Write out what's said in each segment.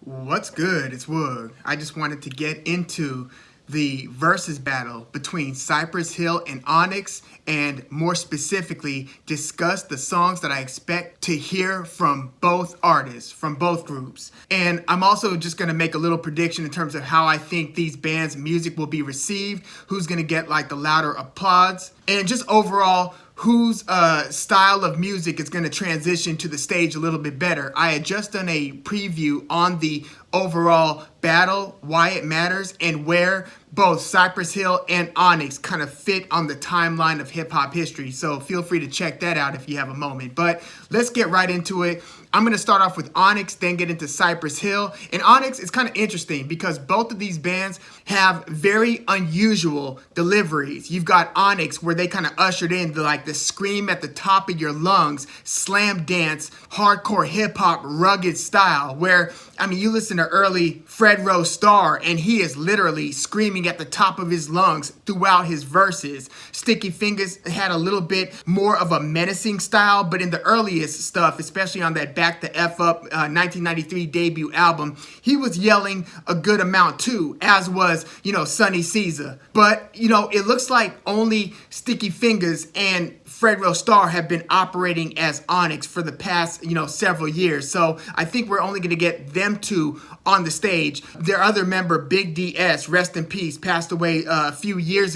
What's good? It's Woog. I just wanted to get into the versus battle between Cypress Hill and Onyx, and more specifically discuss the songs that I expect to hear from both artists, from both groups. And I'm also just going to make a little prediction in terms of how I think these bands' music will be received, who's going to get like the louder applause, and just overall whose style of music is going to transition to the stage a little bit better. I had just done a preview on the overall battle, why it matters, and where both Cypress Hill and Onyx kind of fit on the timeline of hip-hop history. So feel free to check that out if you have a moment. But let's get right into it. I'm going to start off with Onyx, then get into Cypress Hill. And Onyx is kind of interesting because both of these bands have very unusual deliveries. You've got Onyx, where they kind of ushered in the scream at the top of your lungs, slam dance, hardcore hip-hop, rugged style, where, I mean, you listen to early Fred Rose Starr, and he is literally screaming at the top of his lungs throughout his verses. Sticky Fingers had a little bit more of a menacing style, but in the earliest stuff, especially on that Back the F Up 1993 debut album, he was yelling a good amount too, as was, Sonny Caesar. But, it looks like only Sticky Fingers and Fred Rose Starr have been operating as Onyx for the past, several years. So I think we're only going to get them two on the stage. Their other member, Big DS, rest in peace, passed away several years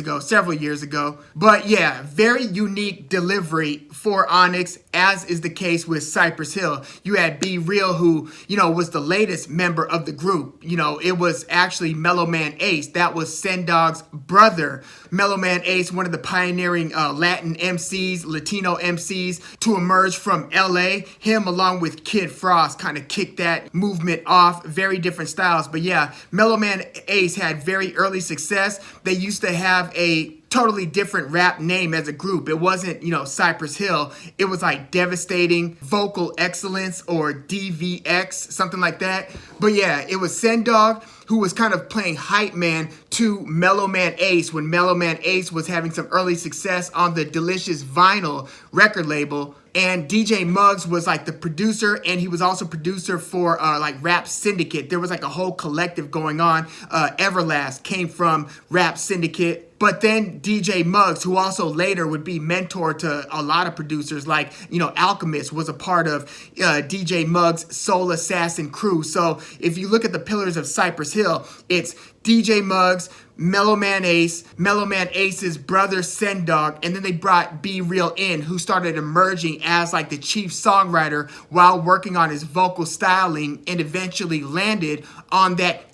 ago. But yeah, very unique delivery for Onyx, as is the case with Cypress Hill. You had Be Real, who, was the latest member of the group. It was actually Mellow Man Ace. That was Sendog's brother. Mellow Man Ace, one of the pioneering Latin MCs, Latino MCs to emerge from LA. Him along with Kid Frost kind of kicked that movement off. Very different styles. But yeah, Mellow Man Ace had very early success. They used to have a totally different rap name as a group. It wasn't, Cypress Hill. It was like Devastating Vocal Excellence or DVX, something like that. But yeah, it was Sendog who was kind of playing hype man to Mellow Man Ace when Mellow Man Ace was having some early success on the Delicious Vinyl record label. And DJ Muggs was like the producer, and he was also producer for Rap Syndicate. There was like a whole collective going on. Everlast came from Rap Syndicate. But then DJ Muggs, who also later would be mentor to a lot of producers like, Alchemist was a part of DJ Muggs' Soul Assassin crew. So if you look at the pillars of Cypress Hill, it's DJ Muggs, Mellow Man Ace, Mellow Man Ace's brother Sendog, and then they brought Be Real in, who started emerging as like the chief songwriter while working on his vocal styling, and eventually landed on that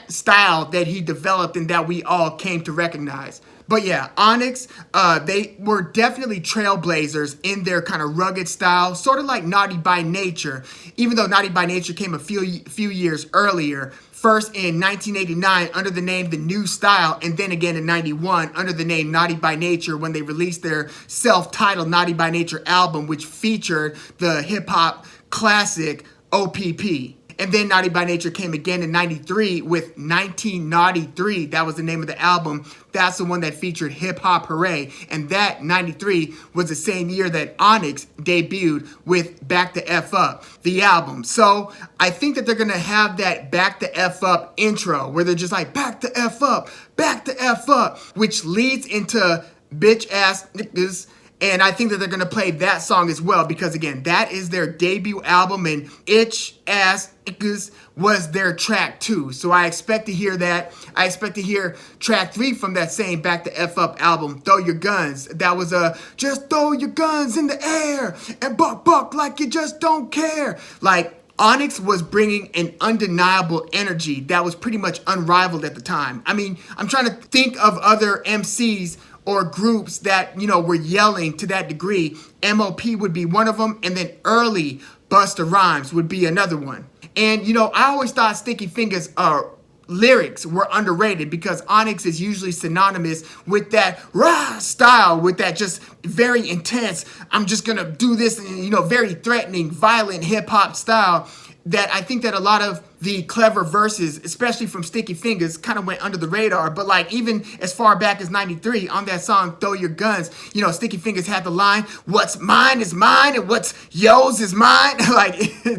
style that he developed and that we all came to recognize. But yeah, Onyx, they were definitely trailblazers in their kind of rugged style, sort of like Naughty by Nature, even though Naughty by Nature came a few years earlier. First in 1989 under the name The New Style, and then again in 91 under the name Naughty by Nature when they released their self-titled Naughty by Nature album, which featured the hip-hop classic OPP. And then Naughty by Nature came again in 93 with 1993. That was the name of the album. That's the one that featured Hip Hop Hooray. And that, 93, was the same year that Onyx debuted with Back the F Up, the album. So I think that they're going to have that Back the F Up intro where they're just like, back the F up, which leads into Bitch Ass Niggas. And I think that they're going to play that song as well because, again, that is their debut album, and Itch Ass Niggas was their track 2. So I expect to hear that. I expect to hear track 3 from that same Back the F Up album, Throw Your Guns. That was just throw your guns in the air and buck like you just don't care. Like, Onyx was bringing an undeniable energy that was pretty much unrivaled at the time. I mean, I'm trying to think of other MCs or groups that, were yelling to that degree. MOP would be one of them, and then early Busta Rhymes would be another one. And, I always thought Sticky Fingers lyrics were underrated because Onyx is usually synonymous with that rah style, with that just very intense, I'm just gonna do this, very threatening, violent hip-hop style that I think that a lot of the clever verses, especially from Sticky Fingers, kind of went under the radar. But like even as far back as 93 on that song, Throw Your Guns, you know, Sticky Fingers had the line, what's mine is mine and what's yours is mine. Like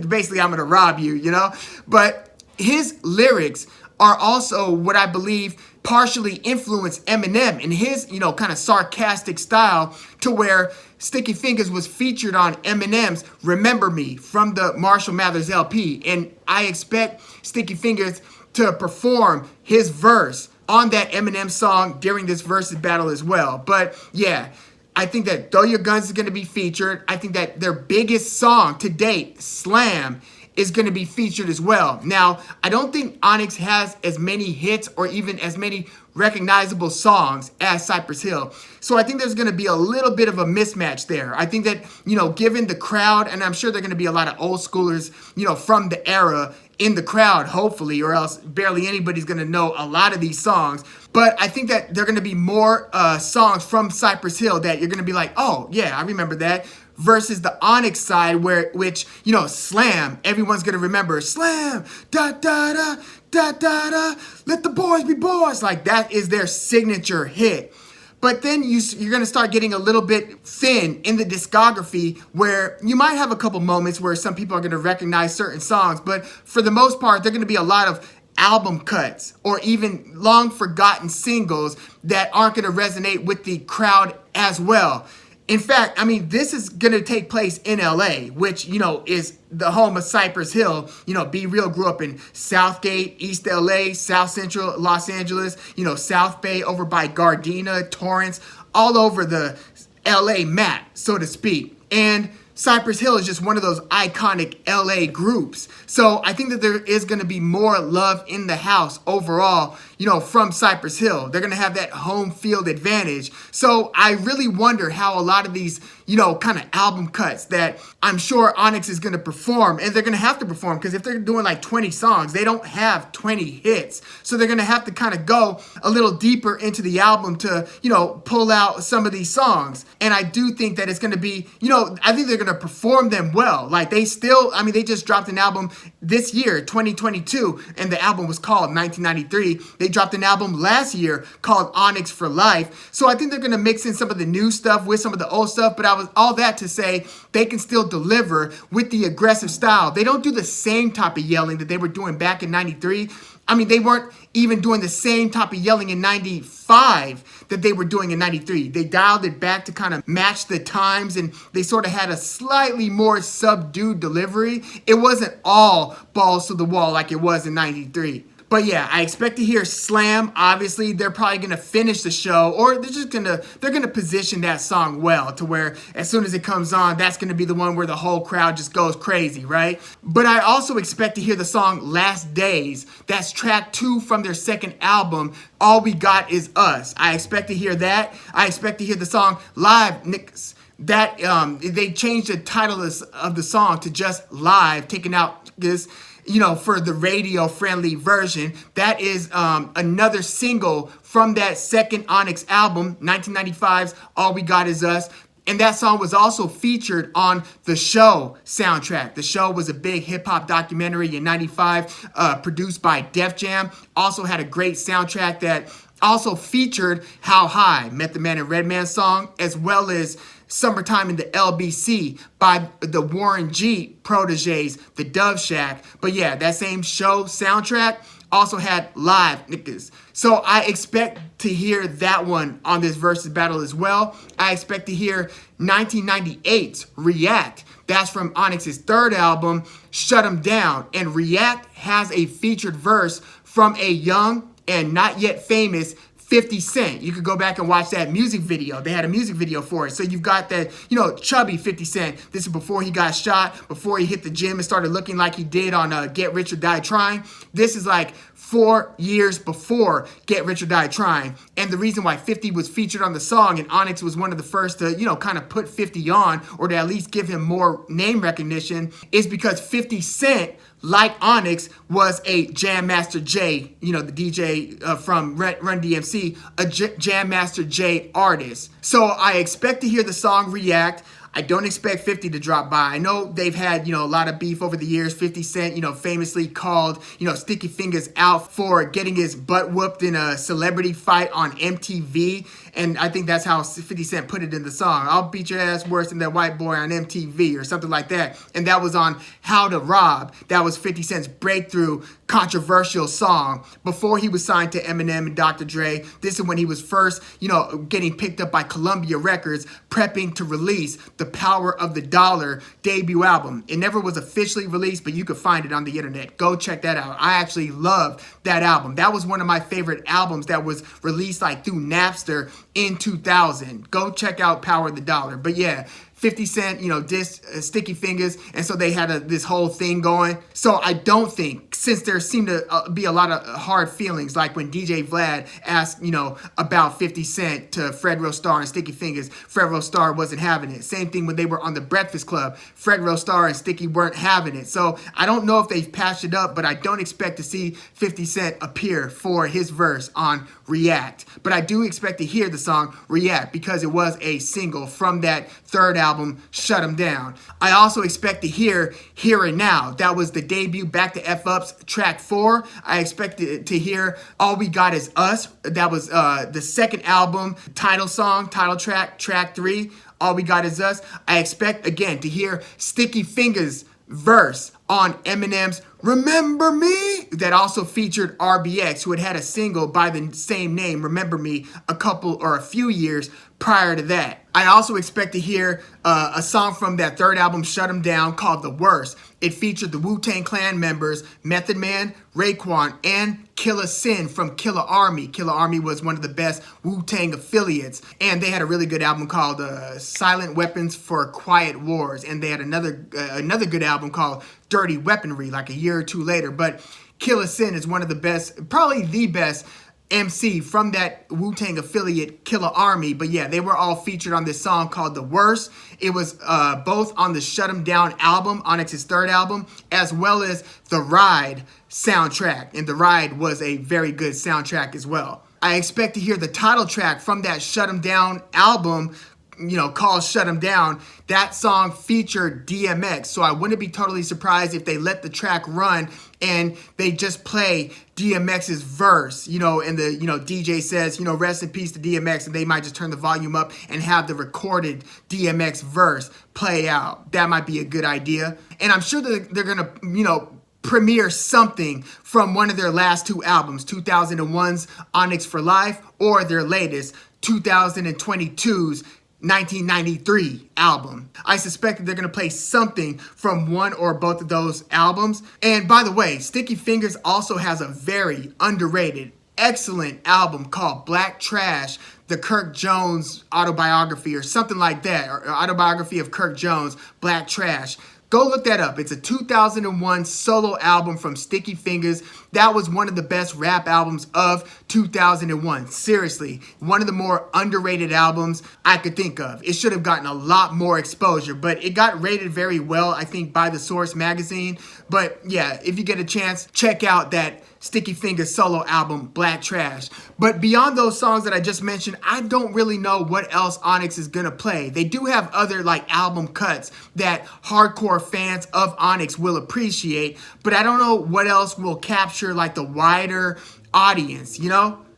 basically I'm gonna rob you, you know? But his lyrics are also what I believe partially influenced Eminem in his, you know, kind of sarcastic style, to where Sticky Fingers was featured on Eminem's Remember Me from the Marshall Mathers LP. And I expect Sticky Fingers to perform his verse on that Eminem song during this versus battle as well. But yeah, I think that Throw Your Guns is going to be featured. I think that their biggest song to date, Slam, is going to be featured as well. Now, I don't think Onyx has as many hits or even as many recognizable songs as Cypress Hill. So I think there's going to be a little bit of a mismatch there. I think that, you know, given the crowd, and I'm sure there are going to be a lot of old schoolers, you know, from the era in the crowd, hopefully, or else barely anybody's going to know a lot of these songs. But I think that there are going to be more songs from Cypress Hill that you're going to be like, oh, yeah, I remember that. Versus the Onyx side, which, you know, Slam, everyone's going to remember. Slam, da-da-da, da-da-da, let the boys be boys. Like, that is their signature hit. But then you're going to start getting a little bit thin in the discography, where you might have a couple moments where some people are going to recognize certain songs. But for the most part, there are going to be a lot of album cuts or even long forgotten singles that aren't going to resonate with the crowd as well. In fact, I mean, this is going to take place in LA, which, you know, is the home of Cypress Hill. You know, Be Real grew up in Southgate, East LA, South Central Los Angeles, you know, South Bay over by Gardena, Torrance, all over the LA map, so to speak. And Cypress Hill is just one of those iconic LA groups. So I think that there is going to be more love in the house overall, you know, from Cypress Hill. They're going to have that home field advantage. So I really wonder how a lot of these, you know, kind of album cuts that I'm sure Onyx is going to perform, and they're going to have to perform, because if they're doing like 20 songs, they don't have 20 hits. So they're going to have to kind of go a little deeper into the album to, you know, pull out some of these songs. And I do think that it's going to be, you know, I think they're going to perform them well. Like they still, I mean, they just dropped an album this year, 2022, and the album was called 1993. They dropped an album last year called Onyx for Life. So I think they're going to mix in some of the new stuff with some of the old stuff, but I was all that to say they can still deliver with the aggressive style. They don't do the same type of yelling that they were doing back in 93. I mean, they weren't even doing the same type of yelling in 95 that they were doing in 93. They dialed it back to kind of match the times, and they sort of had a slightly more subdued delivery. It wasn't all balls to the wall like it was in 93. But yeah, I expect to hear Slam. Obviously, they're probably going to finish the show, or they're going to position that song well to where as soon as it comes on, that's going to be the one where the whole crowd just goes crazy, right? But I also expect to hear the song Last Days. That's track 2 from their second album, All We Got Is Us. I expect to hear that. I expect to hear the song Live, Onyx. That they changed the title of the song to just Live, taking out this, you know, for the radio-friendly version. That is another single from that second Onyx album, 1995's All We Got Is Us. And that song was also featured on The Show soundtrack. The Show was a big hip-hop documentary in 95, produced by Def Jam. Also had a great soundtrack that also featured How High, Method Man and Redman song, as well as Summertime in the LBC by the Warren G proteges, the Dove Shack. But yeah, that same Show soundtrack also had Live, niggas. So I expect to hear that one on this versus battle as well. I expect to hear 1998's React. That's from Onyx's third album, Shut 'Em Down. And React has a featured verse from a young and not yet famous 50 Cent. You could go back and watch that music video. They had a music video for it. So you've got that, you know, chubby 50 Cent. This is before he got shot, before he hit the gym and started looking like he did on Get Rich or Die Trying. This is like 4 years before Get Rich or Die Trying. And the reason why 50 was featured on the song and Onyx was one of the first to, you know, kind of put 50 on, or to at least give him more name recognition, is because 50 Cent, like Onyx, was a Jam Master Jay, you know, the DJ from Run DMC, a Jam Master Jay artist. So I expect to hear the song React. I don't expect 50 to drop by. I know they've had, a lot of beef over the years. 50 Cent, famously called, Sticky Fingers out for getting his butt whooped in a celebrity fight on MTV. And I think that's how 50 Cent put it in the song. I'll beat your ass worse than that white boy on MTV or something like that. And that was on How to Rob. That was 50 Cent's breakthrough controversial song before he was signed to Eminem and Dr. Dre. This is when he was first, getting picked up by Columbia Records, prepping to release the Power of the Dollar debut album. It never was officially released, but you could find it on the internet. Go check that out. I actually loved that album. That was one of my favorite albums that was released like through Napster in 2000. Go check out Power of the Dollar. But yeah, 50 Cent, dissed Sticky Fingers, and so they had this whole thing going. So I don't think, since there seemed to be a lot of hard feelings, like when DJ Vlad asked, about 50 Cent to Fred Rostar and Sticky Fingers, Fred Rostar wasn't having it. Same thing when they were on the Breakfast Club, Fred Rostar and Sticky weren't having it. So I don't know if they've patched it up, but I don't expect to see 50 Cent appear for his verse on React. But I do expect to hear the song React because it was a single from that third album, Shut 'Em Down. I also expect to hear Here and Now. That was the debut Back to F Up's track 4. I expect to hear All We Got Is Us. That was the second album, title song, title track, track 3. All We Got Is Us. I expect, again, to hear Sticky Fingers verse on Eminem's Remember Me, that also featured RBX, who had a single by the same name, Remember Me, a few years prior to that. I also expect to hear a song from that third album, Shut 'Em Down, called The Worst. It featured the Wu-Tang Clan members, Method Man, Raekwon, and Killa Sin from Killa Army. Killa Army was one of the best Wu-Tang affiliates, and they had a really good album called Silent Weapons for Quiet Wars, and they had another good album called Dirty Weaponry like a year or two later. But Killa Sin is one of the best, probably the best MC from that Wu-Tang affiliate, Killa Army. But yeah, they were all featured on this song called The Worst. It was both on the Shut 'Em Down album, Onyx's third album, as well as the Ride soundtrack. And the Ride was a very good soundtrack as well. I expect to hear the title track from that Shut 'Em Down album, called Shut 'Em Down. That song featured DMX, so I wouldn't be totally surprised if they let the track run and they just play DMX's verse, and the, DJ says, rest in peace to DMX, and they might just turn the volume up and have the recorded DMX verse play out. That might be a good idea. And I'm sure that they're gonna, premiere something from one of their last two albums, 2001's Onyx for Life, or their latest, 2022's 1993 album. I suspect that they're going to play something from one or both of those albums. And by the way, Sticky Fingers also has a very underrated, excellent album called Black Trash, the Kirk Jones autobiography or something like that, or autobiography of Kirk Jones, Black Trash. Go look that up. It's a 2001 solo album from Sticky Fingers. That was one of the best rap albums of 2001. Seriously, one of the more underrated albums I could think of. It should have gotten a lot more exposure, but it got rated very well, I think, by the Source magazine. But yeah, if you get a chance, check out that Sticky Fingers solo album, Black Trash. But beyond those songs that I just mentioned, I don't really know what else Onyx is gonna play. They do have other album cuts that hardcore fans of Onyx will appreciate, but I don't know what else will capture the wider audience,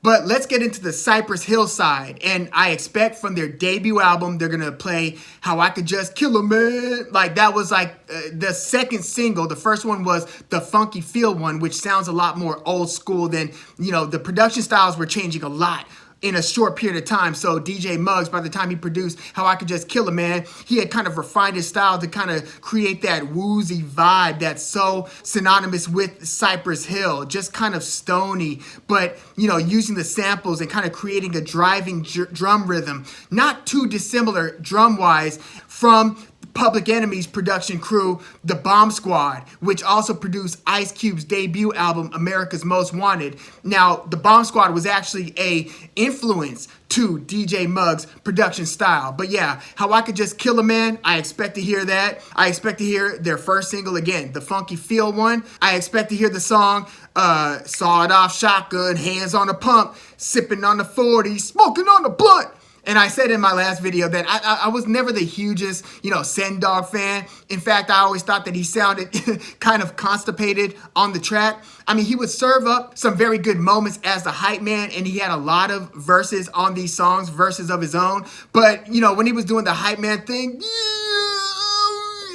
But let's get into the Cypress Hill side, and I expect from their debut album, they're gonna play How I Could Just Kill a Man. That was the second single. The first one was the Funky Feel one, which sounds a lot more old school than, the production styles were changing a lot in a short period of time. So DJ Muggs, by the time he produced How I Could Just Kill a Man, he had kind of refined his style to kind of create that woozy vibe that's so synonymous with Cypress Hill, just kind of stony, but using the samples and kind of creating a driving drum rhythm, not too dissimilar drum-wise from Public Enemy's production crew, The Bomb Squad, which also produced Ice Cube's debut album, America's Most Wanted. Now, The Bomb Squad was actually a influence to DJ Muggs' production style. But yeah, How I Could Just Kill a Man, I expect to hear that. I expect to hear their first single again, the Funky Feel one. I expect to hear the song Sawed Off Shotgun, Hands on the Pump, Sipping on the 40, Smoking on the Blunt. And I said in my last video that I was never the hugest, Sen Dog fan. In fact, I always thought that he sounded kind of constipated on the track. I mean, he would serve up some very good moments as the hype man, and he had a lot of verses on these songs, verses of his own. But, when he was doing the hype man thing,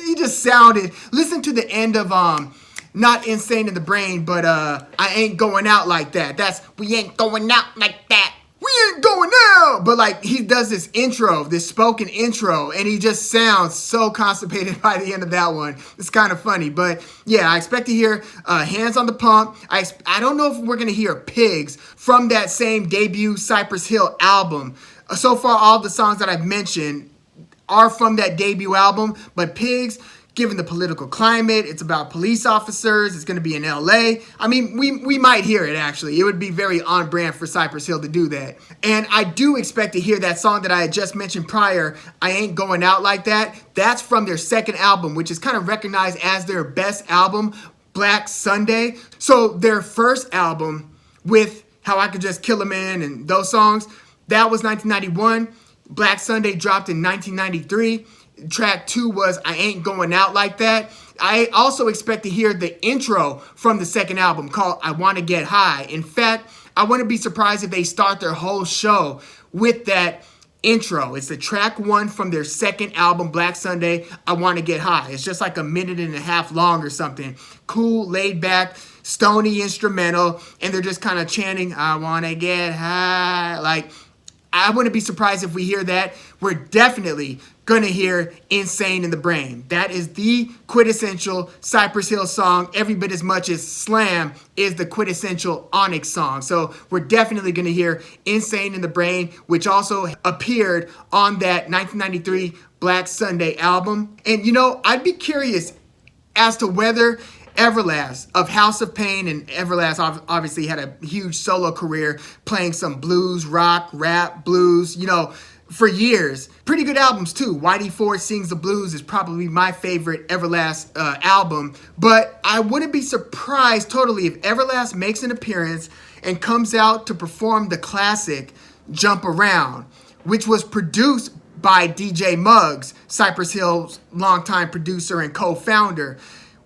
he just sounded, listen to the end of, not Insane in the Brain, but I ain't going out like that. That's, we ain't going out like that. We ain't going out. But like, he does this intro, this spoken intro, and he just sounds so constipated by the end of that one. It's kind of funny. But yeah, I expect to hear Hands on the Pump. I don't know if we're going to hear Pigs from that same debut Cypress Hill album. So far, all the songs that I've mentioned are from that debut album, but Pigs, given the political climate, it's about police officers, it's going to be in LA. I mean, we might hear it, actually. It would be very on brand for Cypress Hill to do that. And I do expect to hear that song that I had just mentioned prior, I Ain't Going Out Like That. That's from their second album, which is kind of recognized as their best album, Black Sunday. So their first album with How I Could Just Kill a Man and those songs, that was 1991. Black Sunday dropped in 1993. Track 2 was I Ain't Going Out Like That. I also expect to hear the intro from the second album called I Wanna Get High. In fact, I wouldn't be surprised if they start their whole show with that intro. It's the track 1 from their second album, Black Sunday, I Wanna Get High. It's just like a minute and a half long or something. Cool, laid back, stony instrumental, and they're just kind of chanting, I wanna get high. Like, I wouldn't be surprised if we hear that. We're definitely gonna hear Insane in the Brain. That is the quintessential Cypress Hill song, every bit as much as Slam is the quintessential Onyx song. So we're definitely gonna hear Insane in the Brain, which also appeared on that 1993 Black Sunday album. And I'd be curious as to whether Everlast of House of Pain, and Everlast obviously had a huge solo career playing some blues, rock, rap, blues, for years. Pretty good albums too. Whitey Ford Sings the Blues is probably my favorite Everlast album, but I wouldn't be surprised totally if Everlast makes an appearance and comes out to perform the classic Jump Around, which was produced by DJ Muggs, Cypress Hill's longtime producer and co-founder.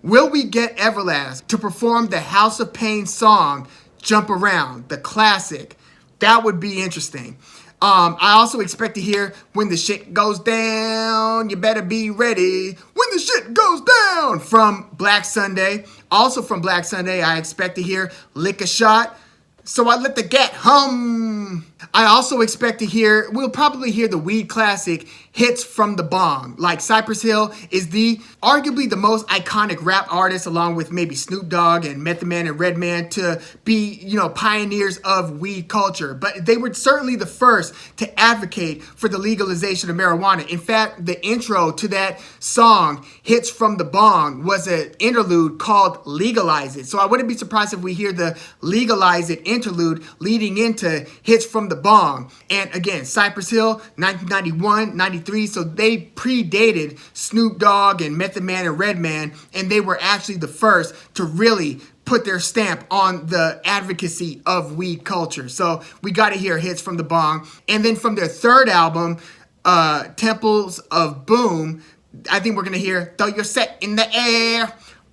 Will we get Everlast to perform the House of Pain song, Jump Around, the classic? That would be interesting. I also expect to hear When the Shit Goes Down, You Better Be Ready. When the Shit Goes Down from Black Sunday. Also from Black Sunday, I expect to hear Lick a Shot. So I let the gat hum. I also expect to hear, we'll probably hear the weed classic, Hits from the Bong. Like, Cypress Hill is arguably the most iconic rap artist, along with maybe Snoop Dogg and Method Man and Redman, to be, pioneers of weed culture. But they were certainly the first to advocate for the legalization of marijuana. In fact, the intro to that song, Hits from the Bong, was an interlude called Legalize It. So I wouldn't be surprised if we hear the Legalize It interlude leading into Hits from the Bong. And again, Cypress Hill, 1991, 93, so they predated Snoop Dogg and Method Man and Redman, and they were actually the first to really put their stamp on the advocacy of weed culture. So we got to hear Hits from the Bong. And then from their third album, Temples of Boom, I think we're going to hear Throw Your Set in the Air,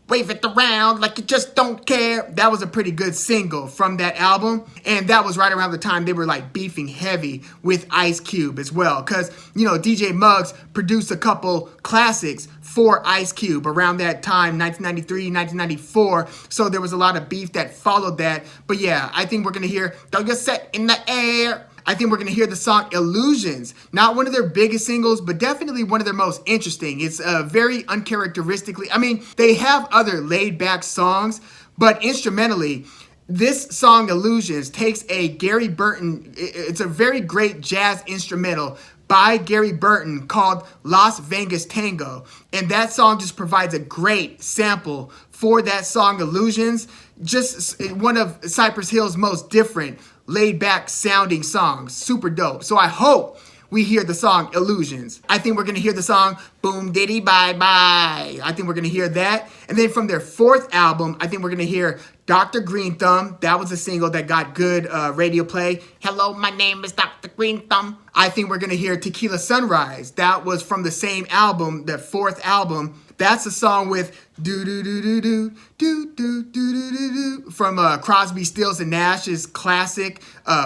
Wave It Around Like You Just Don't Care. That was a pretty good single from that album. And that was right around the time they were like beefing heavy with Ice Cube as well. Because, DJ Muggs produced a couple classics for Ice Cube around that time, 1993, 1994. So there was a lot of beef that followed that. But yeah, I think we're going to hear Throw Your Set in the Air. I think we're going to hear the song Illusions. Not one of their biggest singles, but definitely one of their most interesting. It's very uncharacteristically, they have other laid-back songs, but instrumentally, this song Illusions takes a Gary Burton, it's a very great jazz instrumental by Gary Burton called Las Vegas Tango. And that song just provides a great sample for that song Illusions. Just one of Cypress Hill's most different laid back sounding songs. Super dope. So I hope we hear the song Illusions. I think we're going to hear the song Boom Diddy Bye Bye. I think we're going to hear that. And then from their fourth album, I think we're going to hear Dr. Green Thumb. That was a single that got good radio play. Hello, my name is Dr. Green Thumb. I think we're going to hear Tequila Sunrise. That was from the same album, the fourth album. That's a song with do do do do do do do do do do from Crosby, Stills and Nash's classic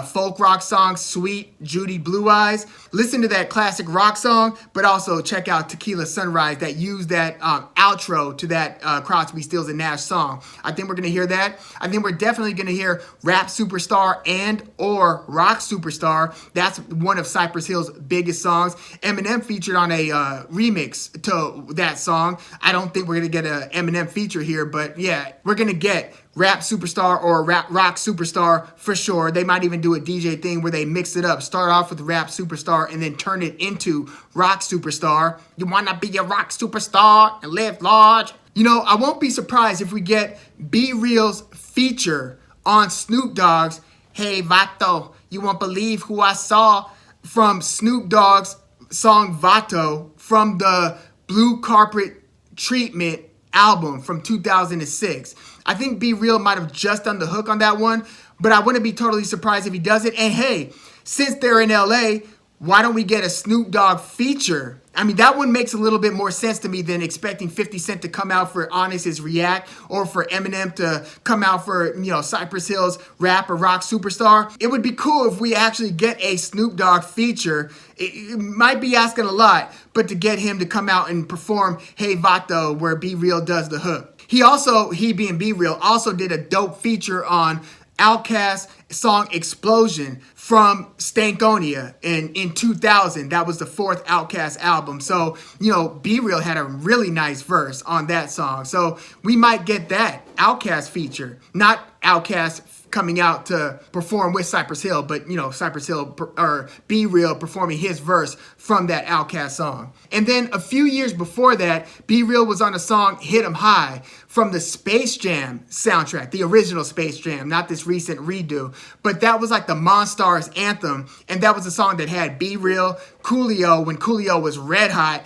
folk rock song, Sweet Judy Blue Eyes. Listen to that classic rock song, but also check out Tequila Sunrise that used that outro to that Crosby, Stills and Nash song. I think we're gonna hear that. I think we're definitely gonna hear Rap Superstar and or Rock Superstar. That's one of Cypress Hill's biggest songs. Eminem featured on a remix to that song. I don't think we're gonna get an Eminem feature here, but yeah, we're gonna get Rap Superstar or Rock Superstar for sure. They might even do a DJ thing where they mix it up. Start off with Rap Superstar and then turn it into Rock Superstar. You wanna be a rock superstar and live large? You know, I won't be surprised if we get Be Real's feature on Snoop Dogg's Hey Vato, You Won't Believe Who I Saw from Snoop Dogg's song Vato from the Blue Carpet Treatment album from 2006. I think Be Real might have just done the hook on that one, but I wouldn't be totally surprised if he does it. And hey, since they're in LA, why don't we get a Snoop Dogg feature? I mean, that one makes a little bit more sense to me than expecting 50 Cent to come out for Onyx's React or for Eminem to come out for, you know, Cypress Hill's Rap or Rock Superstar. It would be cool if we actually get a Snoop Dogg feature. It might be asking a lot, but to get him to come out and perform Hey Vato where Be Real does the hook. He being Be Real, also did a dope feature on Outkast's song Explosion from Stankonia in 2000. That was the fourth Outkast album. So, you know, Be Real had a really nice verse on that song. So we might get that Outkast feature. Not Outkast coming out to perform with Cypress Hill, but, you know, Cypress Hill or Be Real performing his verse from that Outkast song. And then a few years before that, Be Real was on a song Hit 'Em High from the Space Jam soundtrack, the original Space Jam, not this recent redo. But that was like the Monstars anthem, and that was a song that had Be Real, Coolio, when Coolio was red hot,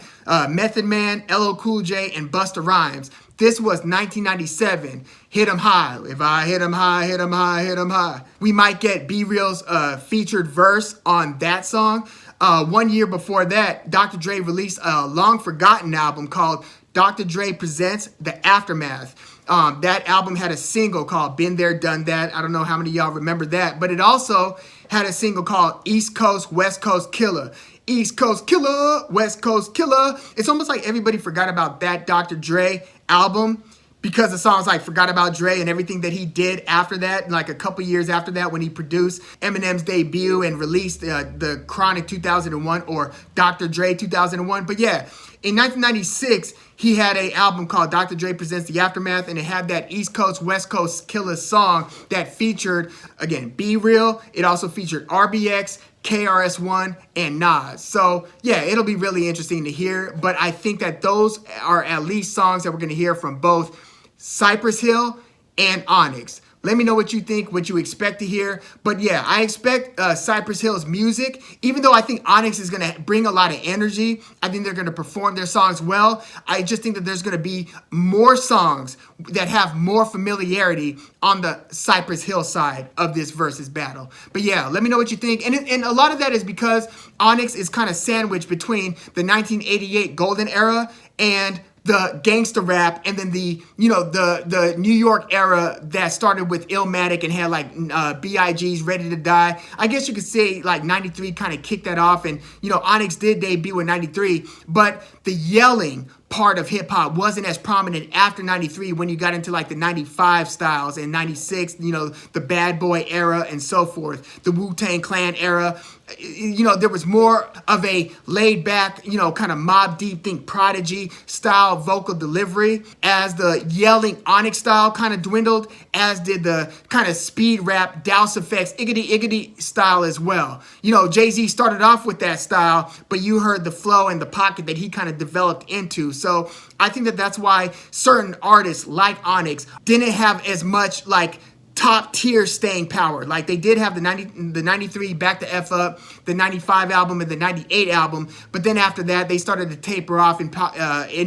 Method Man, LL Cool J, and Busta Rhymes. This was 1997. Hit 'em high. If I hit 'em high, hit 'em high, hit 'em high. We might get Be Real's featured verse on that song. 1 year before that, Dr. Dre released a long forgotten album called Dr. Dre Presents The Aftermath. That album had a single called Been There, Done That. I don't know how many of y'all remember that, but it also had a single called East Coast, West Coast Killer. East Coast Killer, West Coast Killer. It's almost like everybody forgot about that Dr. Dre album because the songs like Forgot About Dre and everything that he did after that, like a couple years after that when he produced Eminem's debut and released the Chronic 2001 or Dr. Dre 2001. But yeah, in 1996, he had an album called Dr. Dre Presents The Aftermath, and it had that East Coast, West Coast Killer song that featured, again, Be Real. It also featured RBX, KRS-One, and Nas. So yeah, it'll be really interesting to hear, but I think that those are at least songs that we're going to hear from both Cypress Hill and Onyx. Let me know what you think, what you expect to hear. But yeah, I expect Cypress Hill's music, even though I think Onyx is going to bring a lot of energy. I think they're going to perform their songs well. I just think that there's going to be more songs that have more familiarity on the Cypress Hill side of this versus battle. But yeah, let me know what you think. And a lot of that is because Onyx is kind of sandwiched between the 1988 golden era and the gangster rap, and then the New York era that started with Illmatic and had like B.I.G.'s Ready to Die. I guess you could say like 93 kind of kicked that off, and Onyx did debut in 93, but the yelling part of hip hop wasn't as prominent after 93 when you got into like the 95 styles and 96, the Bad Boy era and so forth, the Wu-Tang Clan era. There was more of a laid back, kind of Mobb Deep, think Prodigy style vocal delivery, as the yelling Onyx style kind of dwindled, as did the kind of speed rap Douse Effects Iggity style as well. Jay-Z started off with that style, but you heard the flow and the pocket that he kind of developed into. So I think that that's why certain artists like Onyx didn't have as much like top tier staying power. Like they did have the 93 Back the F Up, the 95 album, and the 98 album. But then after that, they started to taper off in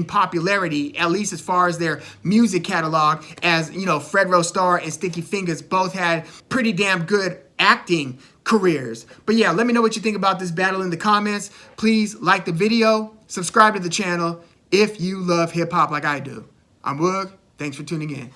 popularity, at least as far as their music catalog. As you know, Fred Rostar and Sticky Fingers both had pretty damn good acting careers. But yeah, let me know what you think about this battle in the comments. Please like the video, subscribe to the channel if you love hip hop like I do. I'm Woog. Thanks for tuning in.